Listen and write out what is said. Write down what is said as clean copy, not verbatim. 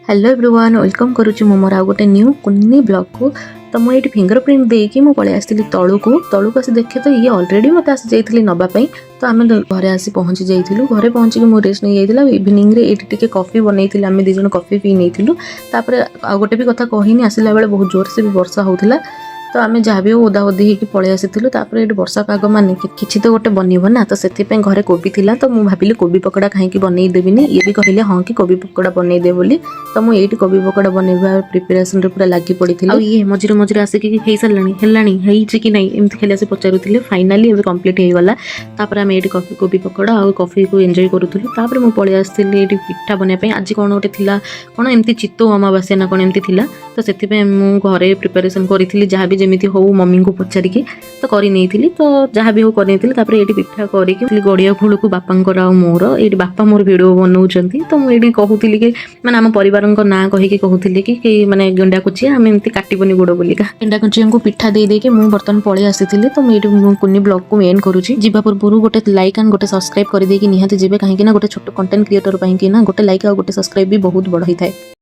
Hello everyone welcome करुच्ची मो मोर आउ गोटे न्यू कुन्नी ब्लॉग को। तो मुझे फिंगरप्रिंट देकी मु पळै आसी तलू को आसी देखे तो ये ऑलरेडी मत आसी जाइली नवापाई। तो आम घरे आसी पहुँची जाइलु। घरे पहुँचिक मु रेस्ट नहीं जाइला। इवनिंग रे एटी टिके कॉफी बनई आम दी जन कॉफी पी नहीं। तापर आ गोटे भी कथा कहनी आसला बेले बहुत जोर से भी वर्षा होता। तो आम जहाँ भी ओदा ओदी होगी पलि आसीलु। ये वर्षा पाग मान कि तो गोटे बनब ना। तो से घरे कोबी थिला। तो मुझे भाविली कोबी पकोड़ा कहीं बनई देविनी। ये भी कहले हाँ कि कोबी पकोड़ा बनई दे बोली। तो मुझे कोबी पकोड़ा बनवा प्रिपेरेसन पूरा लगी पड़ी। ये मझे मझे आसिक हो सारे कि नहीं एमती खाली आसे पचारूले। फाइनाली एवं कम्प्लीट हो गला। आम ये कोबी पकोड़ा और कॉफी को एंजॉय करूँ। मुझे पलि आसी पिठा बनवाई। आज कौन गोटे कौन एमती चित्तौ अमावास्या ना कौन एमती थिला। तो से घरे प्रिपेरेसन करी जहाँ भी जमी हो मम्मी को पचारिकी तो कर नहीं। तो जहाँ भी हो कर ये पिठा करके गड़िया फूल को बापांकर आ मोर ये बापा मोर वीडियो बनाऊँच। तो मुझे कहूली कि मैंने आम परिवार ना कहीकि कहूली कि मैंने गेंडा कुचिया आम एमती काटबनी गोड़ बोलिका। गेंडा कुचिया को पिठा दे देके मुझे बर्तमान पलि आसी। तो मुझे कुन्नी ब्लॉग को एंड करुँची। जीवा पूर्व गोटे लाइक एंड गोटे सब्सक्राइब कर निहाती जीवे कहीं गोटे छोट कंटेंट क्रिएटर गोटे लाइक और गोटे सब्सक्राइब भी बहुत बड़ होता है।